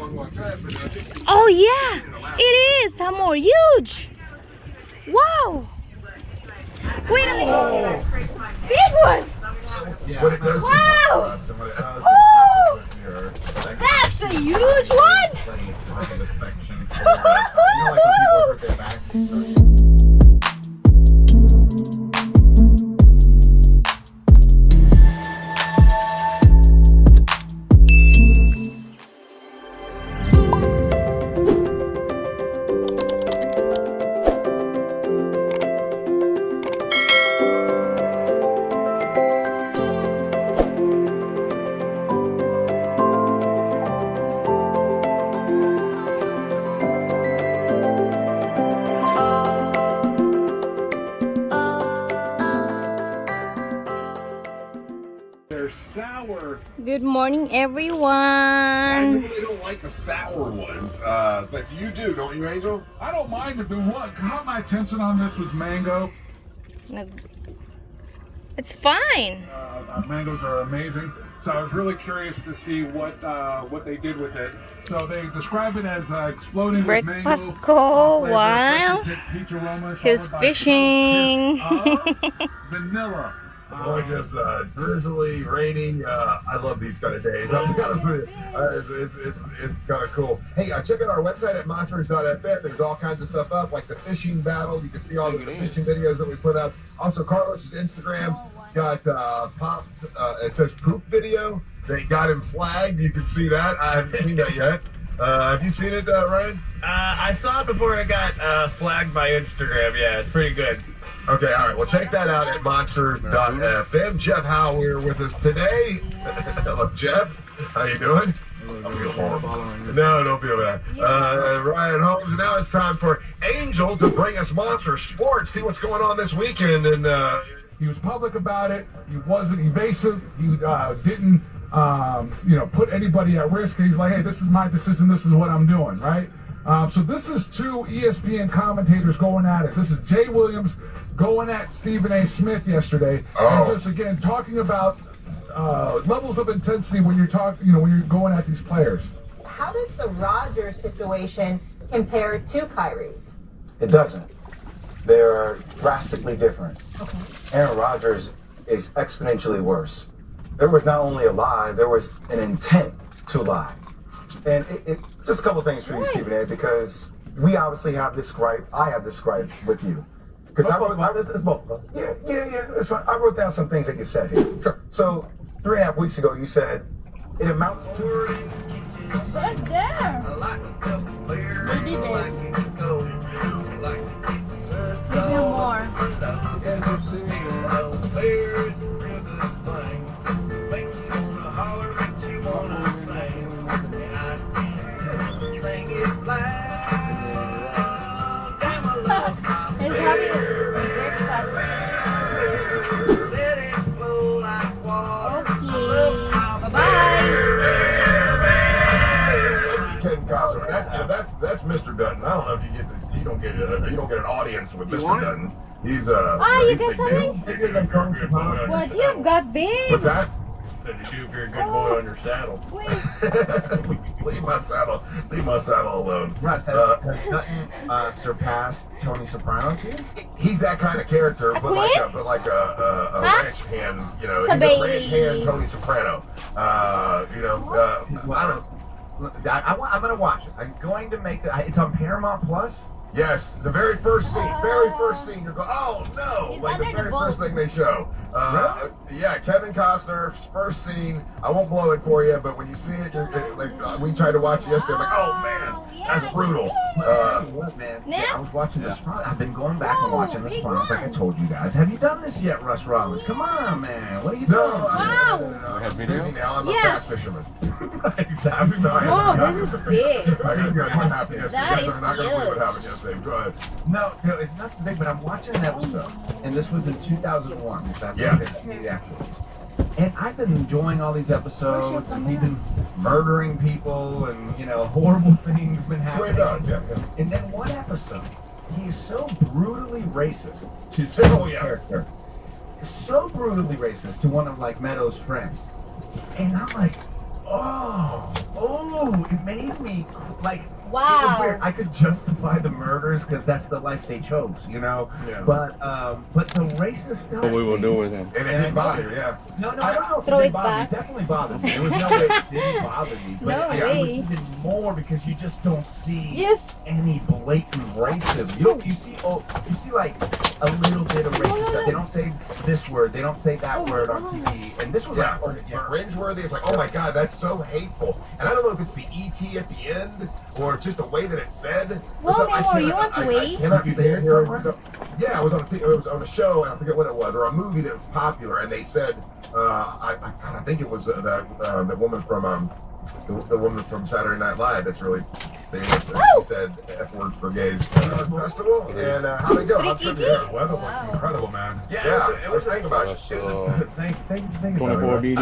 Oh yeah, it is Hamour, huge. Wow. Wait a minute. Big one. Wow. Oh, that's a huge one. Sour. Good morning, everyone. I normally don't like the sour ones, but you do, don't you, Angel? I don't mind if the one caught my attention on this was mango. It's fine. Mangoes are amazing. So I was really curious to see what they did with it. So they describe it as exploding Breakfast with mango call flavor, while peach aromas, he's followed by fishing. vanilla. Or just drizzly, raining. I love these kind of days. It's kind of cool. Hey, check out our website at monsters.fm. There's all kinds of stuff up, like the fishing battle. You can see all the fishing videos that we put up. Also, Carlos's Instagram got it says poop video. They got him flagged. You can see that. I haven't seen that yet. Have you seen it, Ryan? I saw it before it got flagged by Instagram. Yeah, it's pretty good. Okay, all right. Well, check that out at monsters.fm. Jeff Howe here with us today. Hello, Jeff. How you doing? I feel horrible. No, don't feel bad. Ryan Holmes. Now it's time for Angel to bring us Monster Sports. See what's going on this weekend. And he was public about it. He wasn't evasive. He didn't, put anybody at risk. He's like, hey, this is my decision. This is what I'm doing, right? So this is two ESPN commentators going at it. This is Jay Williams going at Stephen A. Smith yesterday, and just again talking about levels of intensity when you're when you're going at these players. How does the Rodgers situation compare to Kyrie's? It doesn't. They're drastically different. Okay. Aaron Rodgers is exponentially worse. There was not only a lie, there was an intent to lie. And it just a couple things for you, Stephen A., because we obviously have this gripe. I have this gripe with you. Because it's both of us. Yeah, that's fine. I wrote down some things that you said here. Sure. So 3.5 weeks ago, you said it amounts to. Right there. Maybe give him more. That's Mr. Dutton. I don't know if you don't get an audience with Mr. Dutton. He's you got something? What you've got big? What's that? Said you do if you're a good boy on your saddle. Leave my saddle alone. Right, Dutton surpassed Tony Soprano to you? He's that kind of character, but like a ranch hand. He's a ranch hand Tony Soprano. I don't. I'm going to watch it. I'm going to make it's on Paramount Plus? Yes, the very first scene, you go, oh no, like the very first thing they show. Really? Yeah, Kevin Costner's first scene. I won't blow it for you, but when you see it, we tried to watch it yesterday. I'm like, oh man, that's brutal. I was watching this. I've been going back and watching this one. I was like, I told you guys. Have you done this yet, Russ Rollins? Come on, man. What are you doing? No, I'm busy now. I'm a bass fisherman. I'm sorry. Whoa, this is big. I gotta tell you what happened yesterday. You guys are not gonna believe what happened yesterday. Go ahead. No, it's not big, but I'm watching an episode, and this was in 2001. Afterwards. And I've been enjoying all these episodes, and we've been murdering people, and horrible things been happening. And then one episode, he's so brutally racist to some character, so brutally racist to one of Meadows' friends, and I'm like, oh, Oh, it made me like. Wow. It was weird. I could justify the murders because that's the life they chose, you know. Yeah. But the racist stuff. What we will do with him. And it didn't bother you, yeah. No, I don't know if Throw it it didn't bother me. back. It definitely bothered me. There was no way it didn't bother me. But No it way. was even more because you just don't see Yes. any blatant racism. You see like a little bit of racist stuff. They don't say this word. They don't say that word on TV. And this was Yeah, like, cringeworthy. It's like, oh my God, that's so hateful. And I don't know if it's the ET at the end or it's just the way that it's said. Well, So I Hamour, you cannot- want to I wait? cannot stand here. So, yeah, I was on a show, and I forget what it was, or a movie that was popular, and they said, I think it was the woman from the woman from Saturday Night Live that's really famous. And she said F words for gays festival. And how'd it go? How'd The trivia? weather was incredible, man. Yeah, I was thinking about you. Thank you. 24 BD.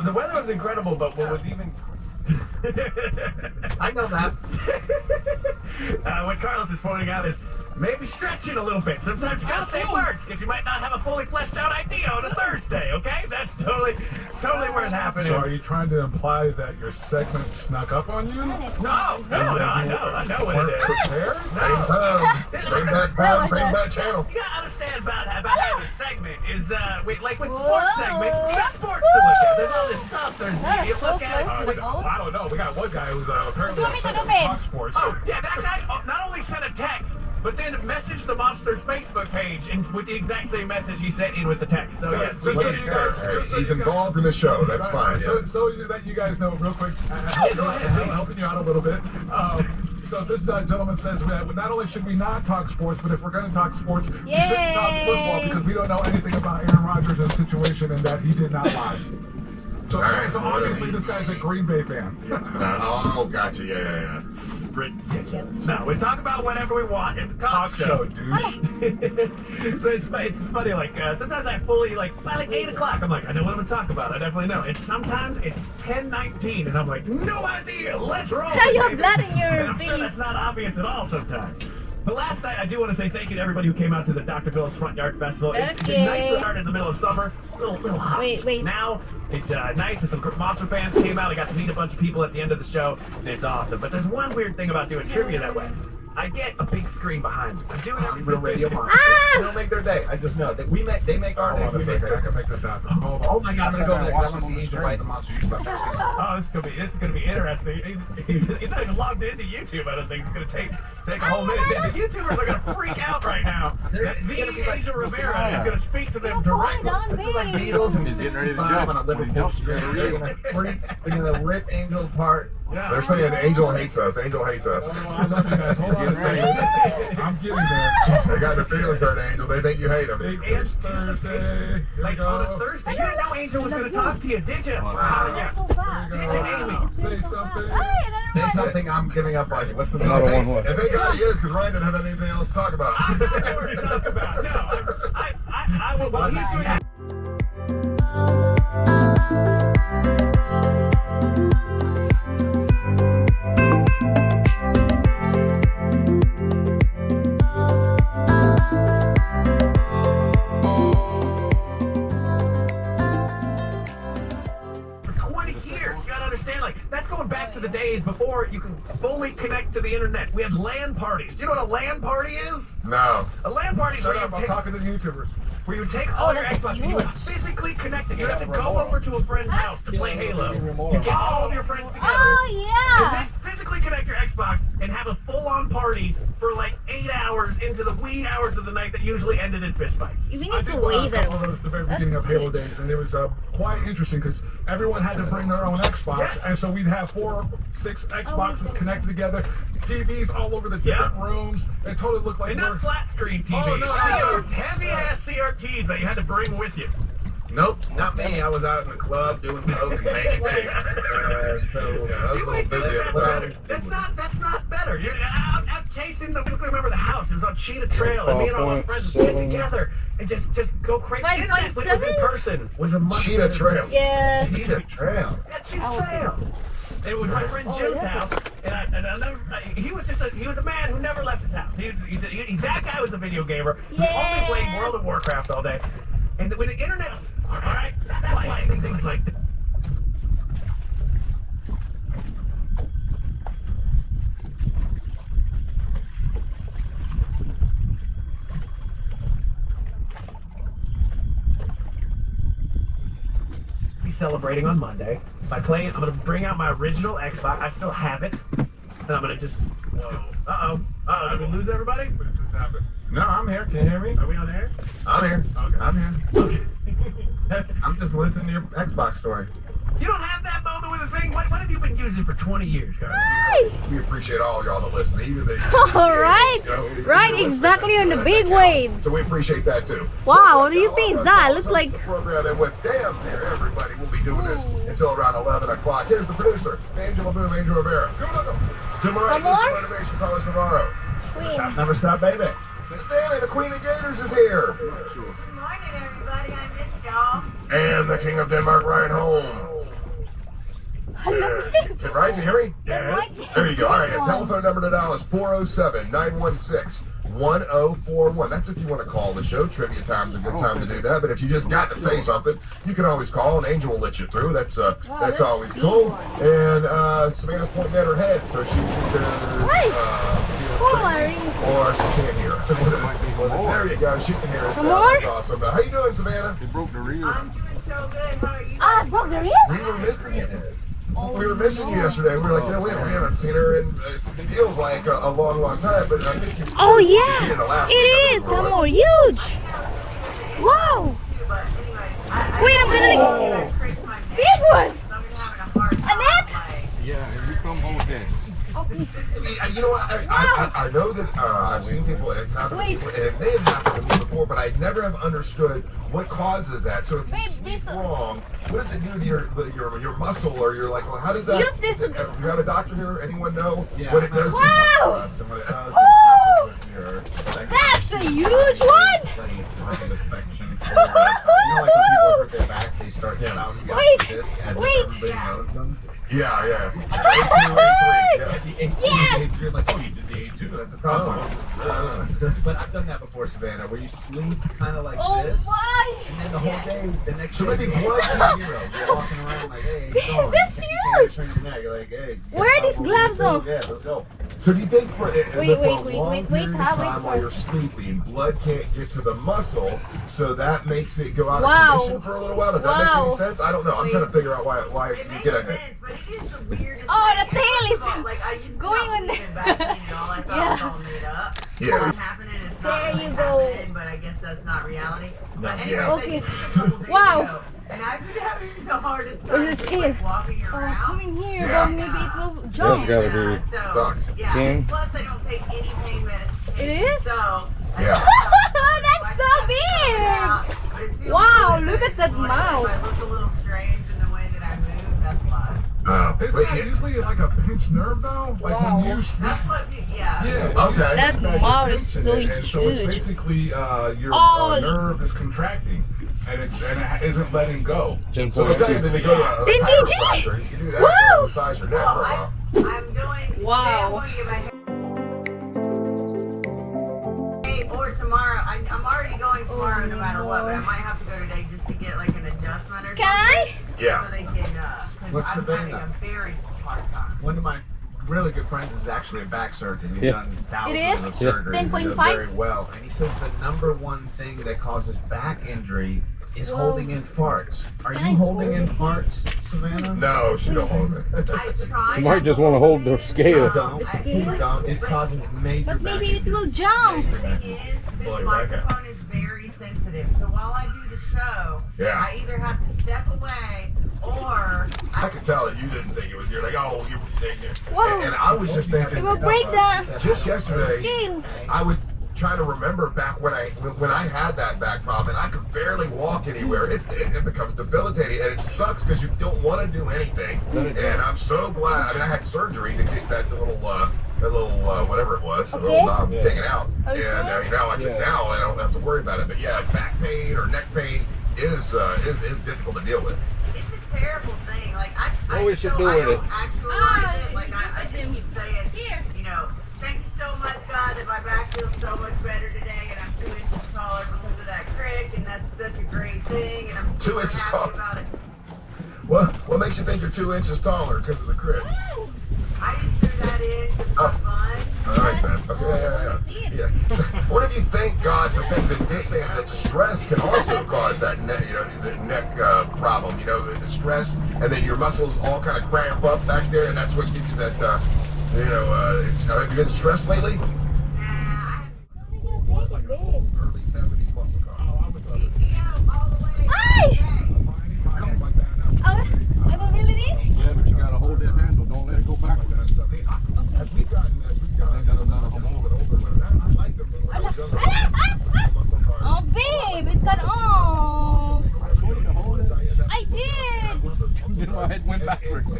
The weather was incredible, but what was even I know that. what Carlos is pointing out is maybe stretch it a little bit. Sometimes you gotta say words because you might not have a fully fleshed out idea on a Thursday. Okay, that's totally worth happening. So are you trying to imply that your segment snuck up on you? No, I know what it is. Prepared? Bring back channel. You gotta understand about having a segment is like with sports segment, you got sports to look at. There's all this stuff. You look at it. I don't know. We got one guy who's apparently What do you upset want with me to do? Fox Sports. Oh, yeah, that guy not only sent a text, but then messaged the Monsters Facebook page and with the exact same message he sent in with the text. So, yes, just so you guys, He's involved in the show. That's fine. So that you guys know, real quick, helping you out a little bit. So this gentleman says that not only should we not talk sports, but if we're going to talk sports, we shouldn't talk football because we don't know anything about Aaron Rodgers' situation and that he did not lie. So obviously this guy's a Green Bay fan. Oh, gotcha. Yeah. ridiculous. No, we talk about whatever we want. It's a talk show, douche. So it's funny, like, sometimes I fully, like, by 8 o'clock, I'm like, I know what I'm going to talk about. I definitely know. And sometimes it's 10:19, and I'm like, no idea. Let's roll. You have blood in your and I'm face. sure that's not obvious at all sometimes. But last night, I do want to say thank you to everybody who came out to the Dr. Phillips Front Yard Festival. It's nice to start in the middle of summer. A little hot. Wait. Now, it's nice, and some Monster fans came out. I got to meet a bunch of people at the end of the show. And it's awesome. But there's one weird thing about doing trivia that way. I get a big screen behind me. I'm doing it. Real radio monster. They don't make their day. I just know that they make our Hold on day. a second, I can make this happen. Hold on. Oh my God, I'm gonna go there. I want to see Angel fight the monster. Oh, this is gonna be interesting. He's not even logged into YouTube. I don't think it's gonna take a whole minute. The YouTubers are gonna freak out right now. That the Angel Rivera is gonna speak to them directly. This is like Beatles and He's getting ready to 65 jump. on a Liverpool street. They're gonna rip Angel apart. Yeah. They're saying Angel hates us. Angel hates us. Oh, I love you guys. Hold on a second. I'm getting there. They got their feelings hurt, Angel. They think you hate them. Big Fish Thursday. Here we Like on a go. Thursday, you didn't know Angel was gonna talk to you, did you? Yeah. Did you, Amy? Say something. Say something, I'm giving up on you. What's the Another matter? one. If they got he is, because Ryan didn't have anything else to talk about. I don't know what to talk about. No, I will. Well, he's doing that. That's going back to the days before you can fully connect to the internet. We had LAN parties. Do you know what a LAN party is? No. A LAN party is Shut where up, I'm talking to the YouTubers. you would take all your that's Xbox and you would huge. physically connect it. You'd have to go over to a friend's house to play Halo. You get all of your friends together. Oh, And yeah. then physically connect your Xbox and have a full-on party for like 8 hours into the wee hours of the night that usually ended in fistfights. We I need did to a wait couple of them. those at the very beginning of Halo days, and it was quite interesting because everyone had to bring their own Xbox, Yes. and so we'd have 4 or 6 Xboxes connected together, TVs all over the different rooms. It totally looked like And we're... not flat screen TVs. Oh, no. Heavy-ass CRTs that you had to bring with you. Nope, not me. I was out in the club doing coke and making chicks. Yeah, that's a little busy at the time. That's not better. You're out chasing the. I remember the house. It was on Cheetah Trail, and me and all my friends would get 5.7. together and just go crazy. Internet when it was in 5.7? person was a much Cheetah better- Trail. Yeah. Cheetah Trail. Yeah, Cheetah Trail. It was my friend Jim's house, and he was a man who never left his house. That guy was a video gamer who only played World of Warcraft all day. And when the internet, all right, that's why things like celebrating on Monday by playing. I'm gonna bring out my original Xbox. I still have it, and I'm gonna just. Whoa. Did we lose everybody? What just happened? No, I'm here. Can you hear me? Are we on air? I'm here. Okay. I'm here. Okay. I'm just listening to your Xbox story. You don't have that moment with the thing? What have you been using for 20 years, Carl? Right. We appreciate all y'all that listen. Even the All right. Right, you're listening, exactly on the that big counts. waves. So we appreciate that too. Wow, what do you think? That looks like. The program and with damn near everybody will be doing this until around 11 o'clock. Here's the producer, Angela Boom, Angel Rivera. To my right, Mr. Motivation, Carlos Navarro. Queen. Never stop, baby. Savannah, the Queen of Gators, is here. Good morning, everybody. I missed y'all. And the King of Denmark, Ryan Holmes. Ryan, can you hear me? Yeah. There you go. All right, the telephone number to dial is 407-916-1041. That's if you want to call the show. Trivia time's a good time to do that. But if you just got to say something, you can always call, and Angel will let you through. That's always cool. And Savannah's pointing at her head, so she's either or she can't hear. There you go. She can hear us now. That's awesome. How you doing, Savannah? I'm doing so good. How are you? Ah, broke the reel? We were missing you. We were missing you yesterday. We were like, we haven't seen her in, it feels like a long, long time, but I think you Oh, you yeah. did it last It week, is. I think, right? Hamour, huge. Wow. Wait, I'm gonna. Big one. Annette? Yeah, if you come home with this. You know what? I know that I've seen people, it's happened to people, and it may have happened to me before, but I never have understood what causes that. So if you sleep wrong, what does it do to your muscle, or you're like, well, how does that? Use this. You have a doctor here? Anyone know what it does? Wow. That's a huge one. You know, like when people hurt their back, they start spouting out the disc as if everybody knows them. Yeah. A2, A3, Yes. you're like, oh, you did the A2, that's a problem. But I've done that before, Savannah, where you sleep kind of like this, my. and then the whole day, the next So day, maybe you're blood like zero. You're walking around like, hey, it's going. That's You huge. can't turn your neck. You're like, hey. Where are these gloves on? Yeah, let's go. So do you think for a long wait, period of time wait. while you're sleeping, blood can't get to the muscle, so that makes it go out Wow. of commission for a little while? Does that make any sense? I don't know. I'm trying to figure out why It you makes get sense, a. but it is the weirdest Oh, thing. the tail is Like, I used to going not on believe in vaccines and all. I thought it was all made up. Yeah. It's happening, it's not There really you go. happening, but I guess that's not reality. But anyways, Yeah. Okay. I just a couple days Wow. ago, and I've been having the hardest Where's time this just, ear? like, walking Oh, around. come in here, Yeah. but maybe it will jump. gotta be So, sucks. yeah. 10. Plus, I don't take any pain medication. It is? So, Yeah. That's so big. Wow, look at that mouth. If I look a little strange in the way that I move, that's why. Isn't that usually like a pinched nerve though? Like when you sleep. That's what, yeah. Yeah. Okay. That mouth is so and so it's huge. basically your Oh. nerve is contracting, and it isn't letting go. So they'll tell you that they go to a Didn't you, Jay? chiropractor. You can do that. Wow. Massage your neck for a while. I'm doing. Wow. Today I'm going to get my hair. Or tomorrow. I'm already going tomorrow no matter what, but I might have to go today just to get like an adjustment or something. Can I? Yeah. So they can, because What's I'm having Savannah? a very hard time. One of my really good friends is actually a back surgeon. He's Yeah. done thousands It is? of Yeah. surgeries. He does 10.5? very well. And he says the number one thing that causes back injury is Whoa. holding in farts. Are Can you I holding in farts, Savannah? No, she don't hold it. I try. You might just want to hold the scale. Don't. Don't. It's causing major But back maybe it injury. will jump. Major The back thing injury. is, this Pull your back out. microphone is very sensitive. So while I do the show, Yeah. I either have to step away or I could tell that you didn't think it was. You're like, oh, you. Whoa. And I was just It thinking, will break the just yesterday, scale. I was trying to remember back when I had that back problem, and I could barely walk anywhere. It becomes debilitating, and it sucks because you don't want to do anything. And I'm so glad. I mean, I had surgery to get that little whatever it was, a little knob taken out, Okay. and now I don't have to worry about it. But yeah, back pain or neck pain is difficult to deal with. it's a terrible thing. Like What we should do I with don't it? actualize it. Like I just keep saying, Here. you know, thank you so much, God, that my back feels so much better today, and I'm 2 inches taller because of that crick, and that's such a great thing, and I'm 2 super inches happy taller? about it. What makes you think you're 2 inches taller because of the crib? I just threw that in because it's fun. That makes sense. Okay, yeah. What if you thank God for things that did say that stress can also cause that neck, the neck problem problem, you know, the stress, and then your muscles all kind of cramp up back there, and that's what gives you that, you know, have you been stressed lately? Like an old, early 70s muscle car. Ay! Oh, ay, mobility? Yeah, but you gotta hold that handle. Don't let it go backwards. As we've gotten, you know, a little bit older, I like them when I was younger. Muscle cars. Oh, babe, it's got on. I did. You know, my head went backwards.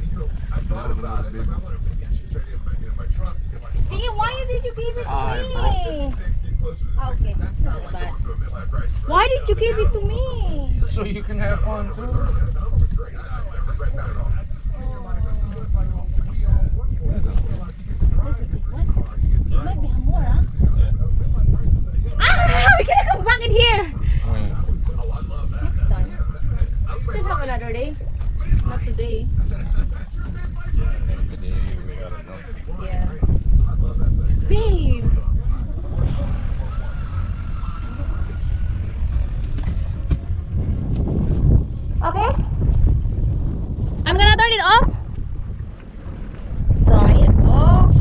I thought about it. Like, I want to actually trade in my truck to get my. See, why did you give it to I me? 56, get closer to 60. That's kind of like going to a midlife crisis. Right? Why did you give it to me? So you can have fun It was too. early. The number was great. I regret that at all. It might be Hamour, huh? Ah, we gotta come back in here. Oh, I love that. Next time. I Still have another day. Not today. Today we gotta know. Yeah. love that thing. Babe. Okay. I'm gonna turn it off. Turn it off.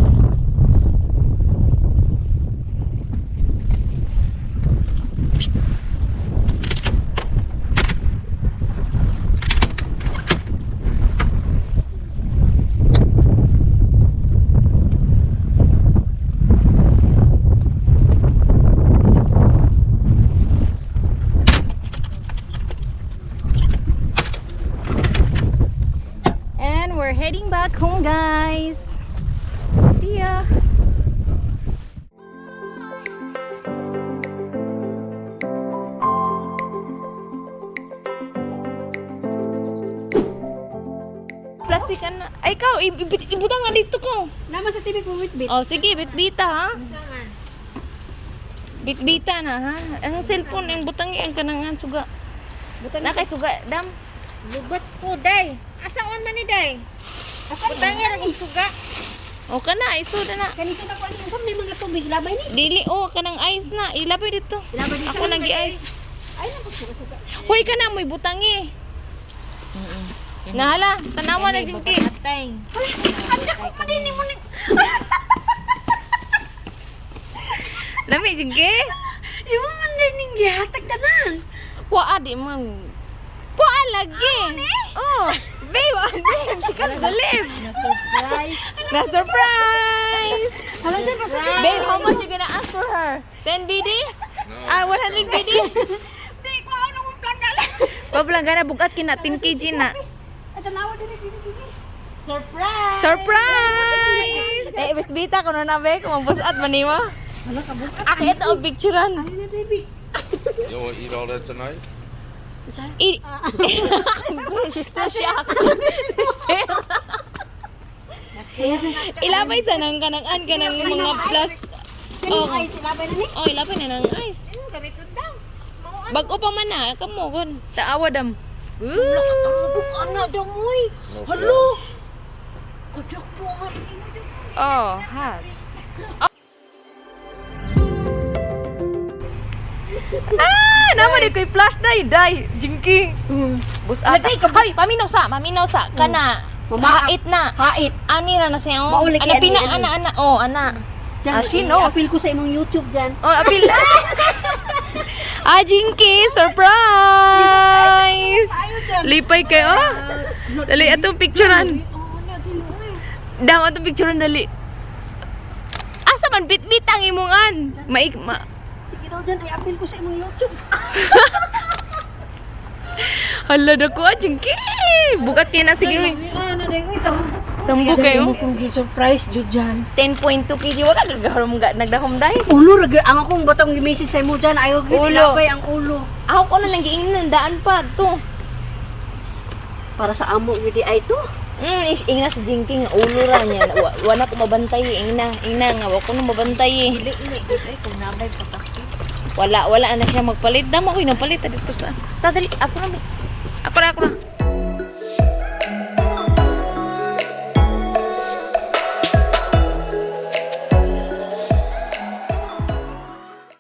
And we're heading back home, guys. See ya. Plastic ka na. Ay, ikaw, ibutang nga dito ko. Naman sa TV ko bit-bit. Oh, sige, bitbita ha. Bitbita na ha. Ang cellphone, yung butang yung kanangan, suga. Na kay suga, dam. Lubat ko, day. Asaon man ni day? Butangin ang suga. O ka na, isuda na. Kaniso na ko ni usap ni mga tubig labay ni. Dili, oh, kanang ice na. Ilapay dito. Labay di Ako nag-i-ice. Ay na suga-suga. Hoy ka na, may butangi. Nahala, tanawa na jingki. Ateng. Anda ko pa din mo ni. Lami jingki. Yung man din ning gihatag tanan. Kuha di man. Kuha lagi. Oh, babe, babe, chicken believe. Surprise. Na surprise. Hala dyan pa sa Babe, how much you gonna ask for her? 10 BD? 100 BD? Di ko ano mong planggala. Pablangga na bugat kina 10 kg na. At tanawa din ni. Surprise. Surprise! Eh, bisbita ko na be, kung mabusat man nimo. Hala ka bukas. Ako ito ang picturean. Ano na baby? You wanna eat all that tonight? She's still shocked. Ilapay sa nang kanang-an ka ng mga plus. Oh, Ay silabay na ni. oh, ilapay na ng ice. Ano gamit ko daw? Bago pa man na, kamo gon. Taawa dam. Wala ka tambok anak damoy. Hello. Kadak po man. Oh, has. Ah, nama di koy flash day, jingki. Busat. Hoy, paminaw sa kana. Hait na. Hait. Ani na siya. Mauli kay Ana pina ani. ana. Oh, ana. Diyan, she knows. i-appeal ko sa imong YouTube dyan. Oh, apil. Jinky, surprise! Ayaw dyan. Lipay kayo. Dali, atong picturean. Dam, atong picturean, dali. Asa man, bit-bit ang imungan. Sige daw dyan, i-appeal ko sa imong YouTube. Hala na ko, Jinky. Bukat kayo na, sige. Ano na yun? Tambo kayo. Kung gi-surprise dyan dyan. 10.2kg, wala nagdahom dahil. Ulo, ang akong batang gi-message sa imo dyan. Ayaw Ulo. gilapay ang ulo. Ako ko na lang giingnan, daan pa, to. Para sa amo, gidi ay to. Ingna sa Jinky nga ulo ra niya. Wala ko mabantay, ingna nga, wala ko na mabantay. Hindi, kung nabay patakti. Wala na siya magpalit. Dama ko yung napalit dito sa. Tadali, ako na.